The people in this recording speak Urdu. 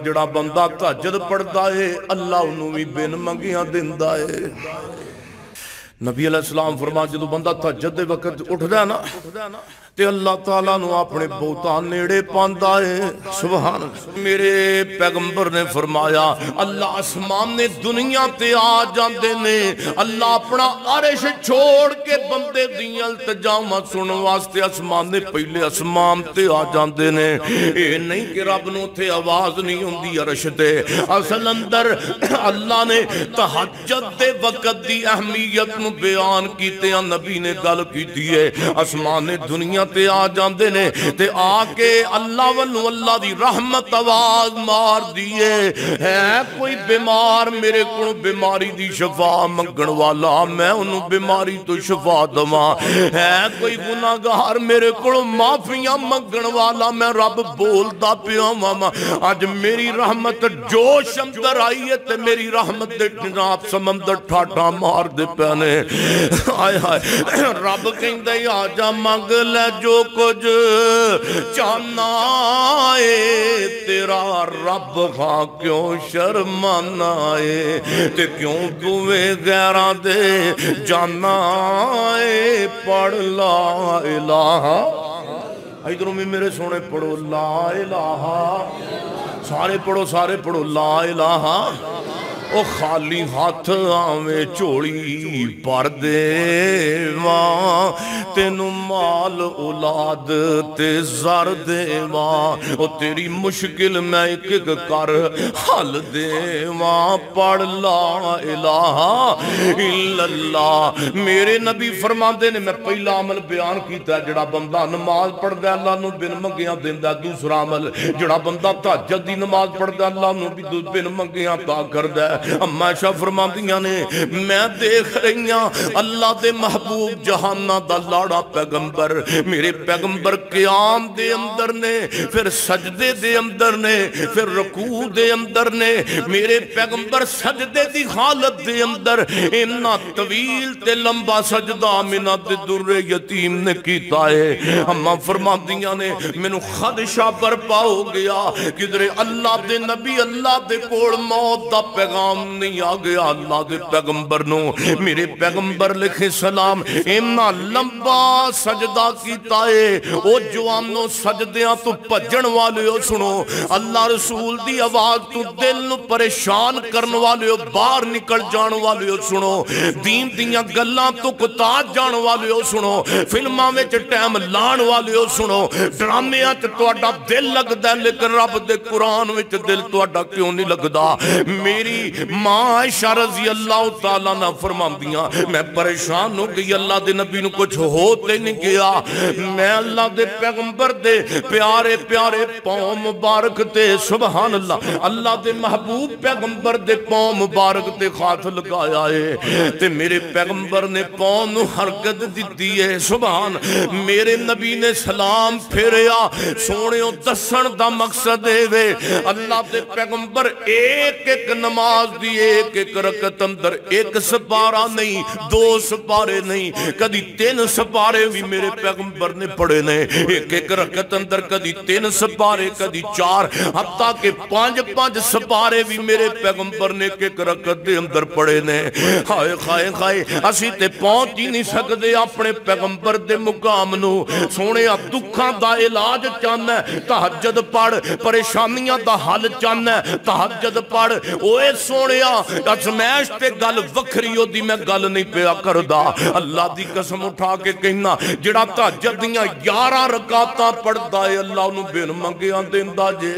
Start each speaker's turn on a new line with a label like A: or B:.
A: جڑا بندہ تہجد پڑھدا ہے اللہ انہوں بھی بن منگیاں دیندا ہے۔ نبی علیہ السلام فرما جدو بندہ تہجد دے وقت اٹھدا ہے نا تے اللہ تعالیٰ نو اپنے بہتان نیڑے پاندا ہے۔ سبحان اللہ۔ میرے پیغمبر نے فرمایا اللہ اسمان نے دنیا تے آ جاندے نے، اللہ اپنا عرش چھوڑ کے بندے دیاں التجاواں سنن واسطے اسمان نے پہلے اسمان تے آ جاندے نے۔ اے نہیں کہ رب نو تے آواز نہیں ہوندی عرش تے، اصل اندر اللہ نے تہجد دے وقت دی اہمیت نو بیان کیتے ہیں، نبی نے گل کیتی ہے۔ اسمان نے دنیا تے آ جاندے نے تے آ کے اللہ والوں اللہ دی رحمت آواز مار دیئے، ہے کوئی بیمار میرے کو بیماری دی شفا منگن والا میں انہوں بیماری تو شفا دواں، ہے کوئی گناہگار میرے کو معافیاں منگن والا میں رب بولدا پیا ماما۔ آج میری رحمت جوش اندر آئی ہے تے میری رحمت دے جناب سمندر ٹھاٹا مار دے پیانے۔ آئے آئے رب کہندے آجا منگ لے جو کچھ چاہنا ہے تیرا رب ہاں کیوں شرمانا ہے تے کیوں دوے غیران دے جانا ہے پڑھ لا الہ۔ ادھروں میں میرے سونے پڑھو لا الہ، سارے پڑھو لا الہ۔ او خالی ہاتھ آویں چوڑی پر دے ماں تینو مال اولاد تے زر دے ماں، او تیری مشکل میں ایک ایک کر حل دے ماں پڑھ لا الہ الا اللہ۔ میرے نبی فرماندے نے میں پہلا عمل بیان کیتا ہے جڑا بندہ نماز پڑھ دے اللہ نو بن منگیاں دیندا، دوسرا عمل جڑا بندہ تہجد دی نماز پڑھ دے اللہ نو بھی بن منگیاں عطا کردا ہے۔ اما عائشہ فرماندیاں نے میں دیکھ رہی ہوں اللہ دے محبوب جہانہ دا لاڑا پیغمبر، میرے پیغمبر قیام دے اندر نے، پھر سجدے دے اندر نے، پھر رکوع دے اندر نے، میرے پیغمبر سجدے دی حالت دے اندر انہا طویل تے لمبا سجدہ منت در یتیم نے کیتا ہے۔ اما فرماندیاں نے میں نو خدشہ برپا ہو گیا کدھر اللہ دے نبی اللہ دے کوڑ موت دا پیغام نہیں آ گیا۔ اللہ دے پیغمبر نو میرے پیغمبر لکھے سلام ایمنا لمبا سجدہ کیتا ہے۔ او جوانو سجدیاں تو پجن والے ہو سنو، اللہ رسول دی آواز تو دل نو پریشان کرن والے ہو، باہر نکل جان والے ہو سنو، دین دیاں گلاں تو کتاج جان والے ہو سنو، فلماں وچ ٹائم لان والے ہو سنو، ڈرامیاں تے تواڈا دل لگدا ہے لیکن رب دے قرآن وچ دل تواڈا کیوں نہیں لگدا۔ میری ماں عائشہ رضی اللہ تعالیٰ نہ فرماندیاں میں پریشان ہو گئی، اللہ دے نبی نو کچھ ہوتے نہیں گیا، میں اللہ دے پیغمبر دے پیارے پیارے پاؤں مبارک تے سبحان اللہ اللہ دے محبوب پیغمبر دے پاؤں مبارک تے خاتھ لگایا ہے تے میرے پیغمبر نے پاؤں نو حرکت دیتی ہے۔ سبحان میرے نبی نے سلام پھیریا سونےوں دسن دا مقصد ہے اللہ دے پیغمبر ایک ایک نماز دی ایک ایک رکعت اندر ایک سپارہ نہیں، دو سپارے نہیں، کدی 3 سپارے بھی میرے پیغمبر نے پڑھے نے، ایک ایک رکعت اندر کدی 3 سپارے کدی 4 حتیٰ کہ 5 سپارے بھی میرے پیغمبر نے ایک ایک رکعت دے اندر پڑھے نے۔ ہائے خائے خائے اسی تے پہنچ ہی نہیں سکتے اپنے پیغمبر دے مقام نو، سونے دکھاں دا علاج چاہنا ہے تہجد پڑھ، پریشانیاں دا حل چاہنا ہے تہجد پڑھ۔ اوے سونیا ازمائش تے گل وکھری ہو دی میں گل نہیں پیا کردا، اللہ دی قسم اٹھا کے کہنا جڑا تہجد دیاں 11 رکعتاں پڑھدا ہے اللہ انہوں بن منگیاں دیندا جے۔